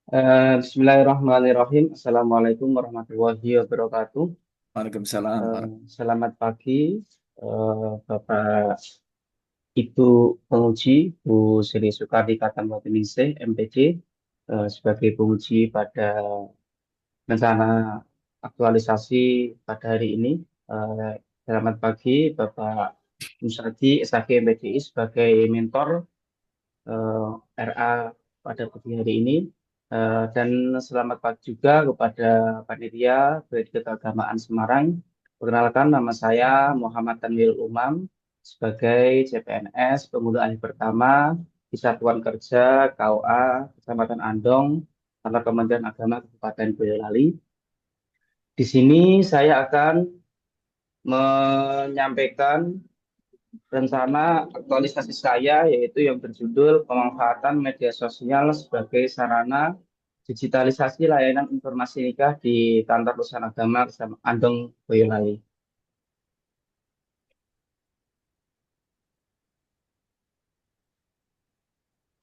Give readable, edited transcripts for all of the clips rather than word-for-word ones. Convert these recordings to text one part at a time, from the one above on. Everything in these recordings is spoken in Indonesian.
Bismillahirrahmanirrahim. Assalamualaikum warahmatullahi wabarakatuh. Waalaikumsalam. Selamat pagi, Bapak Ibu penguji, Bu Sri Soekardi Kartanawatiningsih, MPD, sebagai penguji pada rencana aktualisasi pada hari ini. Eh, Selamat pagi, Bapak Musadi, SAG MPDI, sebagai mentor RA pada pagi hari ini. Dan selamat pagi juga kepada panitia Pendidikan Keagamaan Semarang. Perkenalkan, nama saya Muhammad Tanwil Umam sebagai CPNS pemula alih pertama di Satuan Kerja KUA Kecamatan Andong, kantor Kementerian Agama Kabupaten Boyolali. Di sini saya akan menyampaikan rencana aktualisasi saya, yaitu yang berjudul pemanfaatan media sosial sebagai sarana digitalisasi layanan informasi nikah di Kantor Urusan Agama Andong Boyolali.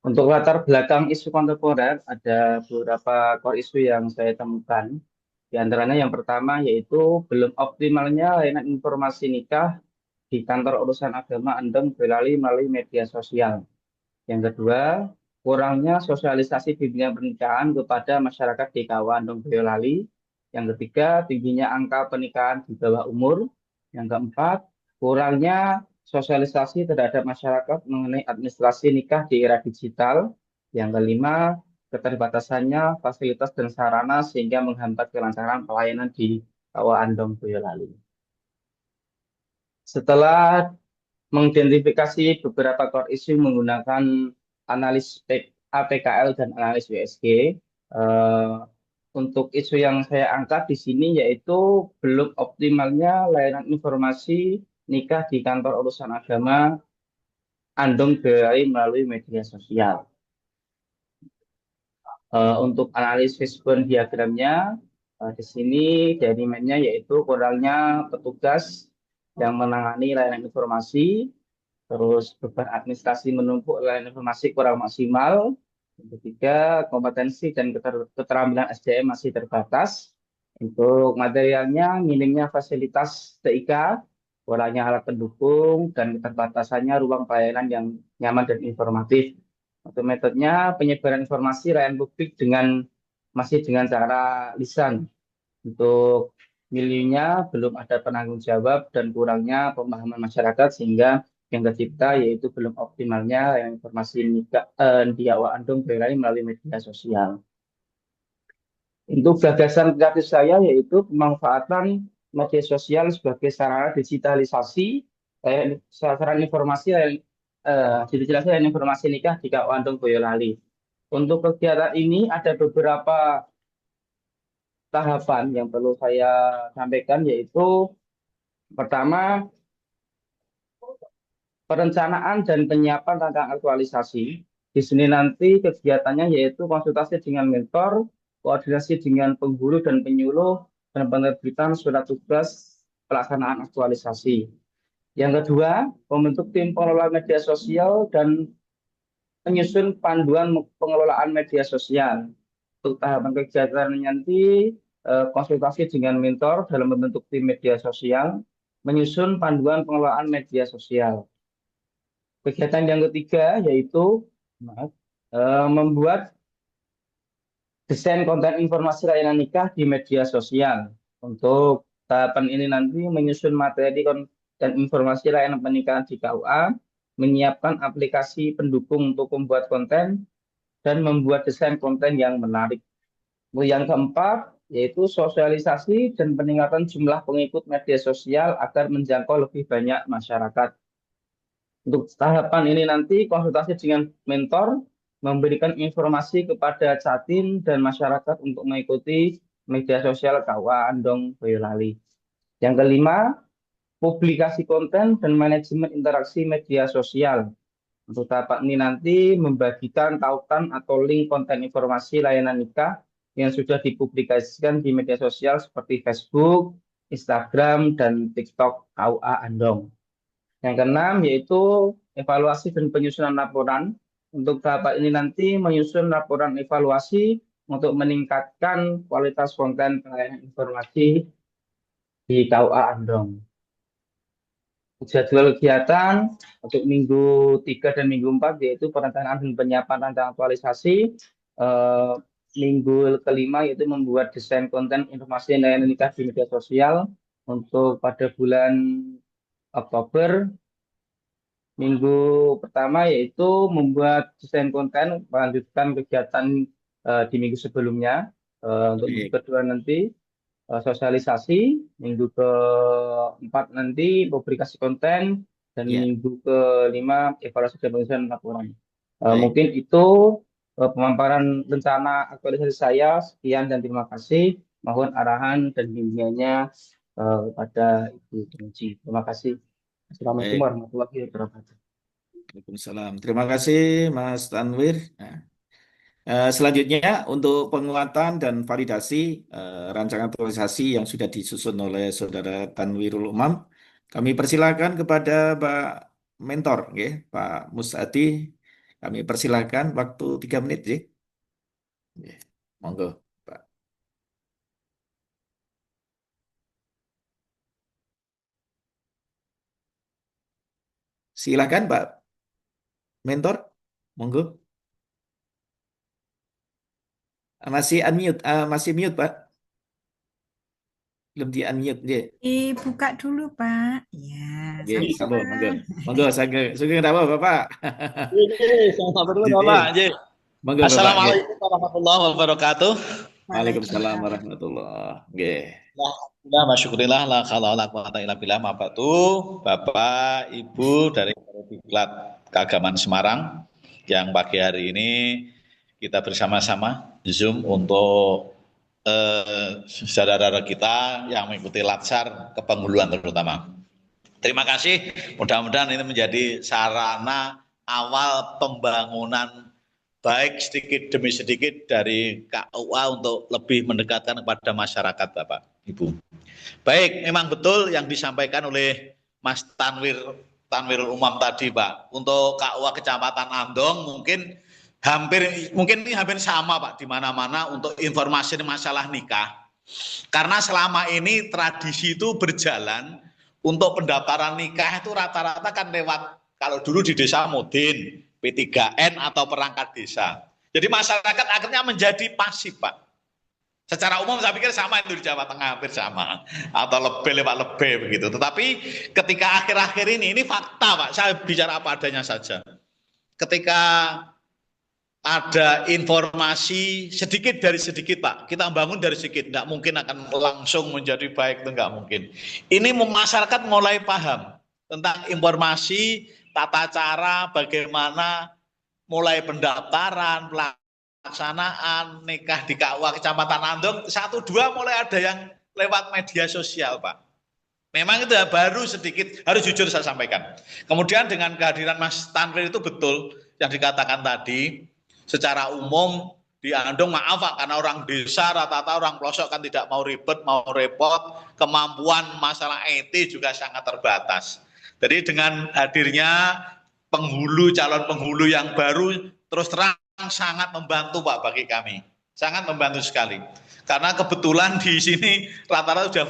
Untuk latar belakang isu kontemporer, ada beberapa core isu yang saya temukan. Di antaranya yang pertama yaitu belum optimalnya layanan informasi nikah di Kantor Urusan Agama Andong Boyolali melalui media sosial. Yang kedua, kurangnya sosialisasi bimbingan pernikahan kepada masyarakat di Andong Boyolali. Yang ketiga, tingginya angka pernikahan di bawah umur. Yang keempat, kurangnya sosialisasi terhadap masyarakat mengenai administrasi nikah di era digital. Yang kelima, keterbatasannya fasilitas dan sarana sehingga menghambat kelancaran pelayanan di Andong Boyolali. Setelah mengidentifikasi beberapa core issue menggunakan analis APKL dan analis WSG. Eh, untuk isu yang saya angkat di sini yaitu belum optimalnya layanan informasi nikah di kantor urusan agama Andong BRI melalui media sosial. Untuk analisis Venn diagramnya, di sini diagramnya yaitu kurangnya petugas yang menangani layanan informasi. Terus beban administrasi menumpuk layanan informasi kurang maksimal. Yang ketiga, kompetensi dan keterampilan SDM masih terbatas. Untuk materialnya, minimnya fasilitas TIK, kurangnya alat pendukung, dan keterbatasannya ruang pelayanan yang nyaman dan informatif. Untuk metodenya, penyebaran informasi layanan publik masih dengan cara lisan. Untuk miliunya belum ada penanggung jawab dan kurangnya pemahaman masyarakat sehingga yang tercipta yaitu belum optimalnya yang informasi nikah di awal andung melalui media sosial. Untuk gagasan kreatif saya yaitu pemanfaatan media sosial sebagai sarana digitalisasi sarana informasi digitalisasi dan informasi nikah di Andong Boyolali. Untuk kegiatan ini ada beberapa tahapan yang perlu saya sampaikan yaitu pertama, perencanaan dan penyiapan tentang aktualisasi. Di sini nanti kegiatannya yaitu konsultasi dengan mentor, koordinasi dengan penghulu dan penyuluh, dan penerbitan surat tugas pelaksanaan aktualisasi. Yang kedua, membentuk tim pengelola media sosial dan menyusun panduan pengelolaan media sosial. Untuk tahapan kegiatan nanti konsultasi dengan mentor dalam membentuk tim media sosial, menyusun panduan pengelolaan media sosial. Kegiatan yang ketiga yaitu maaf, membuat desain konten informasi layanan nikah di media sosial. Untuk tahapan ini nanti menyusun materi dan informasi layanan pernikahan di KUA, menyiapkan aplikasi pendukung untuk membuat konten, dan membuat desain konten yang menarik. Yang keempat yaitu sosialisasi dan peningkatan jumlah pengikut media sosial agar menjangkau lebih banyak masyarakat. Untuk tahapan ini nanti konsultasi dengan mentor, memberikan informasi kepada Catin dan masyarakat untuk mengikuti media sosial KUA Andong Boyolali. Yang kelima, publikasi konten dan manajemen interaksi media sosial. Untuk tahapan ini nanti membagikan tautan atau link konten informasi layanan nikah yang sudah dipublikasikan di media sosial seperti Facebook, Instagram, dan TikTok KUA Andong. Yang keenam yaitu evaluasi dan penyusunan laporan. Untuk tahapan ini nanti menyusun laporan evaluasi untuk meningkatkan kualitas konten pelayanan informasi di KUA Andong. Jadwal kegiatan untuk Minggu 3 dan Minggu 4 yaitu perencanaan dan penyiapan rancangan aktualisasi. Eh, Minggu kelima yaitu membuat desain konten informasi dan layanan nikah di media sosial untuk pada bulan Oktober. Minggu pertama yaitu membuat desain konten, melanjutkan kegiatan di minggu sebelumnya. Untuk minggu Baik. kedua nanti sosialisasi, minggu keempat nanti publikasi konten, dan Ya, minggu kelima evaluasi dan penyusunan laporan. baik. Mungkin itu pemaparan rencana aktualisasi saya. Sekian dan terima kasih. Mohon arahan dan bimbingannya pada Ibu Penguji. Terima kasih. Assalamualaikum Baik. warahmatullahi wabarakatuh. Waalaikumsalam. Terima kasih Mas Tanwir. Nah, selanjutnya untuk penguatan dan validasi rancangan aktualisasi yang sudah disusun oleh Saudara Tanwirul Umam, kami persilakan kepada Pak Mentor, ya, Pak Musadi. Kami persilakan waktu 3 menit, ya. Ya, monggo, Pak. Silakan, Pak Mentor, monggo. Masih unmute, masih mute, Pak. Belum di unmute, ya. Dibuka dulu, Pak. Ya, Oke, monggo, monggo. sampun. Monggo, sugeng apa, Bapak? Sama dulu Bapak. Oke, monggo, Bapak. Oke. Assalamualaikum warahmatullahi wabarakatuh. Waalaikumsalam Waalaikumsalam. warahmatullahi. Oke. Alhamdulillah, masyukurillah, la khala wala quwata illa billah, mabatu. Bapak, Ibu dari Diklat Keagamaan Semarang yang pagi hari ini kita bersama-sama Zoom untuk saudara-saudara kita yang mengikuti Latsar kepenghuluan terutama. Terima kasih, mudah-mudahan ini menjadi sarana awal pembangunan baik sedikit demi sedikit dari KUA untuk lebih mendekatkan kepada masyarakat, Bapak, Ibu. Baik, memang betul yang disampaikan oleh Mas Tanwirul Umam tadi, Pak. Untuk KUA Kecamatan Andong mungkin ini hampir sama, Pak, di mana-mana untuk informasi masalah nikah. Karena selama ini tradisi itu berjalan untuk pendaftaran nikah itu rata-rata kan lewat, kalau dulu di desa Mudin, P3N atau perangkat desa. Jadi masyarakat akhirnya menjadi pasif, Pak. Secara umum saya pikir sama itu di Jawa Tengah, hampir sama. Atau lebih lewat lebih begitu. Tetapi ketika akhir-akhir ini fakta, Pak, saya bicara apa adanya saja. Ketika ada informasi sedikit dari sedikit, Pak. Kita bangun dari sedikit, tidak mungkin akan langsung menjadi baik, itu nggak mungkin. Ini masyarakat mulai paham tentang informasi, tata cara, bagaimana mulai pendaftaran, pelaksanaan nikah di KUA Kecamatan Andong, 1-2 mulai ada yang lewat media sosial, Pak. Memang itu baru sedikit, harus jujur saya sampaikan. Kemudian dengan kehadiran Mas Tanwir itu betul yang dikatakan tadi, secara umum di Andong, maaf Pak, karena orang desa rata-rata orang pelosok kan tidak mau ribet, mau repot, kemampuan masalah IT juga sangat terbatas. Jadi dengan hadirnya calon penghulu yang baru, terus terang sangat membantu, Pak, bagi kami. Sangat membantu sekali. Karena kebetulan di sini rata-rata sudah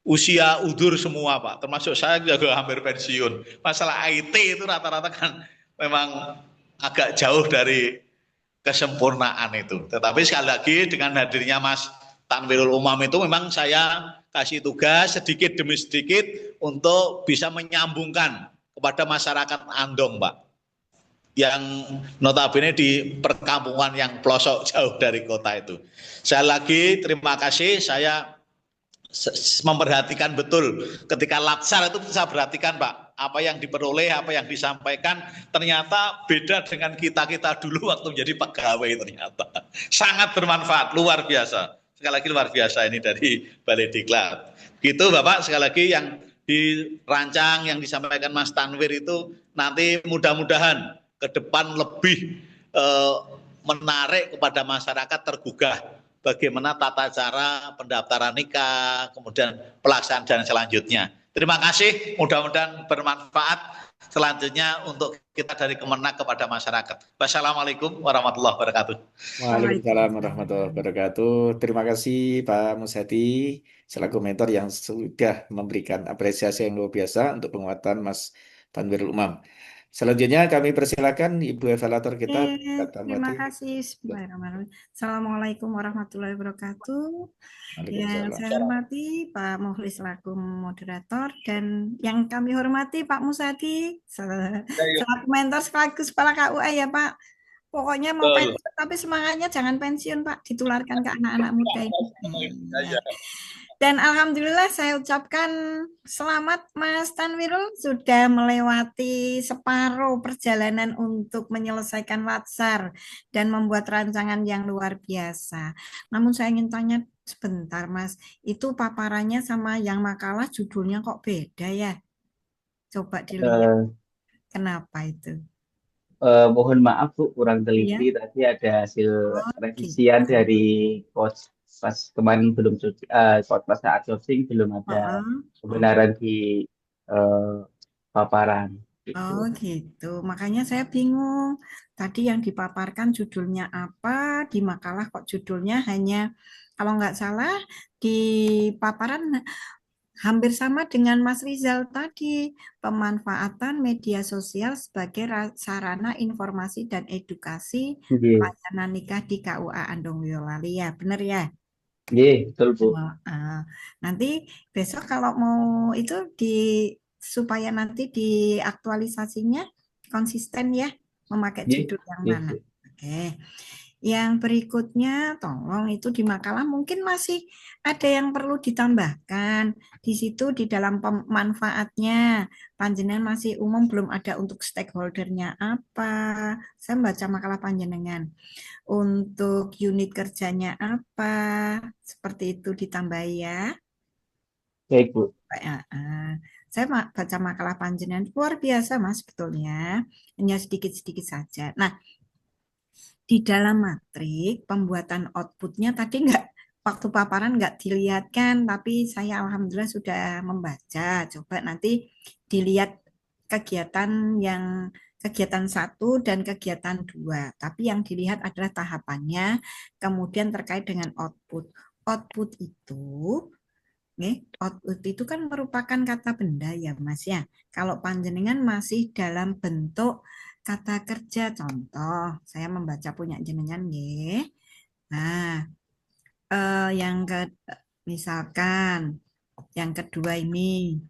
usia udur semua, Pak. Termasuk saya juga hampir pensiun. Masalah IT itu rata-rata kan memang agak jauh dari kesempurnaan itu. Tetapi sekali lagi dengan hadirnya Mas Tanwirul Umam itu memang saya kasih tugas sedikit demi sedikit untuk bisa menyambungkan kepada masyarakat Andong, Pak. Yang notabene di perkampungan yang pelosok jauh dari kota itu. Sekali lagi terima kasih, saya memperhatikan betul ketika Latsar itu saya perhatikan, Pak, apa yang diperoleh, apa yang disampaikan ternyata beda dengan kita dulu waktu menjadi pegawai. Ternyata sangat bermanfaat, luar biasa. Sekali lagi luar biasa ini dari Balai Diklat. Gitu Bapak, sekali lagi yang dirancang yang disampaikan Mas Tanwir itu nanti mudah-mudahan ke depan lebih menarik kepada masyarakat, tergugah bagaimana tata cara pendaftaran nikah, kemudian pelaksanaan dan selanjutnya. Terima kasih, mudah-mudahan bermanfaat. selanjutnya untuk kita dari Kemenak kepada masyarakat. Wassalamualaikum warahmatullahi wabarakatuh. Waalaikumsalam warahmatullahi wabarakatuh. Terima kasih Pak Musyadi selaku mentor yang sudah memberikan apresiasi yang luar biasa untuk penguatan Mas Tanwirul Umam. Selanjutnya kami persilakan Ibu evaluator kita, Kak Terima Tanwati. kasih. Bismillahirrahmanirrahim. Assalamualaikum warahmatullahi wabarakatuh. Yang Waalaikumsalam. saya hormati Pak Mukhlis selaku moderator dan yang kami hormati Pak Musadi selaku mentor sekaligus kepala KUA ya Pak. Pokoknya mau Betul. pensiun tapi semangatnya jangan pensiun Pak, ditularkan ke anak-anak muda ini. Ya. Dan alhamdulillah saya ucapkan selamat Mas Tanwirul sudah melewati separuh perjalanan untuk menyelesaikan Latsar dan membuat rancangan yang luar biasa. Namun saya ingin tanya sebentar Mas, itu paparannya sama yang makalah judulnya kok beda ya? Coba dilihat Eh, kenapa itu? Mohon maaf Bu, kurang Iya, teliti. Tadi ada hasil oh revisian gitu. dari coach pas kemarin belum coach pas saat coaching belum ada Oh, kebenaran di eh, paparan oh gitu. gitu. Makanya saya bingung. Tadi yang dipaparkan judulnya apa, di makalah kok judulnya hanya, kalau nggak salah, di paparan hampir sama dengan Mas Rizal tadi, pemanfaatan media sosial sebagai sarana informasi dan edukasi Nggih, pelayanan nikah di KUA Andong Yolali ya, benar ya? nggih, betul Bu. Wah, nanti besok kalau mau itu supaya nanti di aktualisasinya konsisten ya memakai Nggih, judul yang nggih mana. Bu. Oke. Yang berikutnya tolong itu di makalah mungkin masih ada yang perlu ditambahkan. Di situ di dalam pemanfaatnya panjenengan masih umum belum ada untuk stakeholdernya apa. Saya baca makalah panjenengan untuk unit kerjanya apa, seperti itu ditambah ya. Baik Bu. Saya baca makalah panjenengan luar biasa Mas sebetulnya, hanya sedikit-sedikit saja. Nah, di dalam matrik pembuatan outputnya tadi waktu paparan nggak dilihatkan, tapi saya alhamdulillah sudah membaca. Coba nanti dilihat kegiatan 1 dan kegiatan 2. Tapi yang dilihat adalah tahapannya, kemudian terkait dengan output. Output itu kan merupakan kata benda ya Mas ya. Kalau panjenengan masih dalam bentuk kata kerja, contoh saya membaca punya jenengan nggih. Nah, misalkan yang kedua ini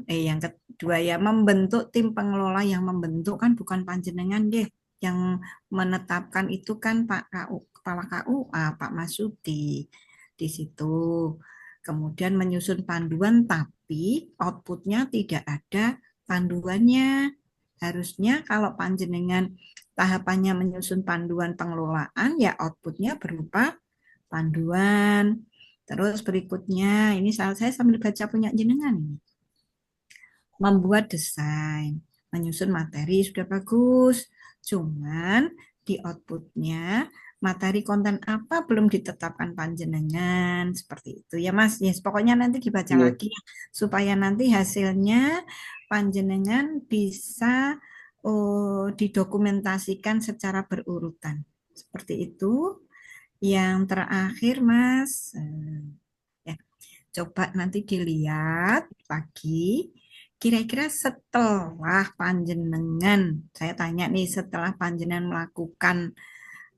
yang kedua ya membentuk tim pengelola, yang membentuk kan bukan panjenengan deh, yang menetapkan itu kan Pak KU, Kepala KUA Pak Masudi di situ. Kemudian menyusun panduan tapi outputnya tidak ada panduannya. Harusnya kalau panjenengan tahapannya menyusun panduan pengelolaan ya outputnya berupa panduan. Terus berikutnya, ini saya sambil baca punya jenengan ini. Membuat desain, menyusun materi sudah bagus. Cuman di outputnya materi konten apa belum ditetapkan panjenengan seperti itu ya Mas. Yes, pokoknya nanti dibaca Nggih. lagi supaya nanti hasilnya panjenengan bisa didokumentasikan secara berurutan. Seperti itu. Yang terakhir, Mas, ya, coba nanti dilihat lagi. Kira-kira setelah panjenengan, saya tanya nih, setelah panjenengan melakukan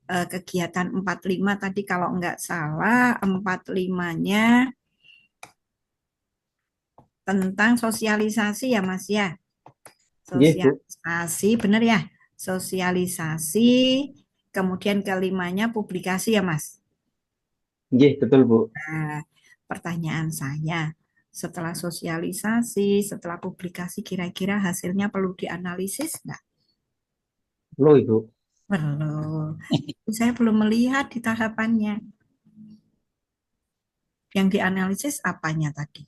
kegiatan 45 tadi, kalau enggak salah, 45-nya tentang sosialisasi ya, Mas ya. Nggih Bu. Sosialisasi, benar ya? Sosialisasi, kemudian kelimanya publikasi ya, Mas. Nggih, betul Bu. Nah, pertanyaan saya, setelah sosialisasi, setelah publikasi, kira-kira hasilnya perlu dianalisis nggak? Loh Ibu. Perlu. Saya belum melihat di tahapannya. Yang dianalisis apanya tadi?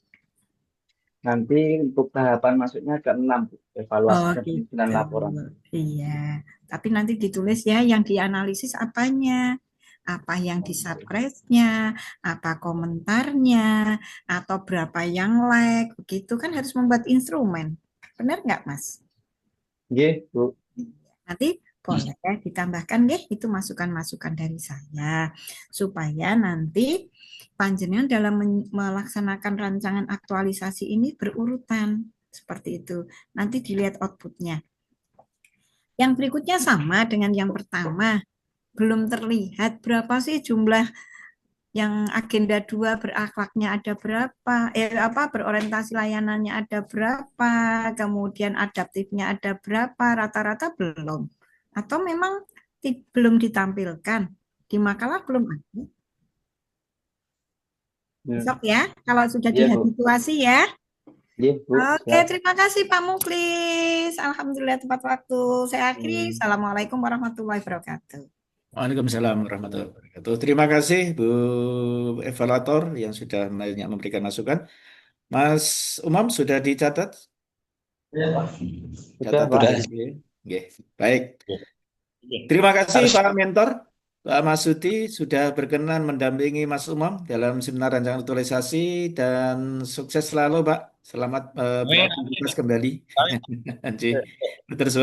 Nanti untuk tahapan masuknya ke-6 Bu. Evaluasi Oh dan penyusunan gitu. laporan. Iya. Tapi nanti ditulis ya yang dianalisis apanya. apa yang di subscribe-nya, apa komentarnya, atau berapa yang like, begitu kan harus membuat instrumen. Benar nggak, Mas? Nggih, Bu. Nanti boleh ditambahkan deh, itu masukan-masukan dari saya. Supaya nanti panjenengan dalam melaksanakan rancangan aktualisasi ini berurutan. Seperti itu. Nanti dilihat outputnya. Yang berikutnya sama dengan yang pertama. Belum terlihat berapa sih jumlah yang agenda 2 berakhlaknya ada berapa, berorientasi layanannya ada berapa, kemudian adaptifnya ada berapa, rata-rata belum. Atau memang belum ditampilkan. Di makalah belum ada. Besok ya, kalau sudah Iya, Bu. dihabituasi ya. Iya, Bu. Oke, Siap. terima kasih Pak Muklis. Alhamdulillah tepat waktu. Saya akhiri. Assalamualaikum warahmatullahi wabarakatuh. Waalaikumsalam warahmatullahi wabarakatuh. Terima kasih Bu Evaluator yang sudah banyak memberikan masukan. Mas Umam sudah dicatat? Sudah, Catat Pak. sudah. Oke. Baik. Terima kasih Pak Mentor. Pak Masudi sudah berkenan mendampingi Mas Umam dalam seminar rancangan aktualisasi dan sukses selalu Pak. Selamat beraktivitas kembali. Terus,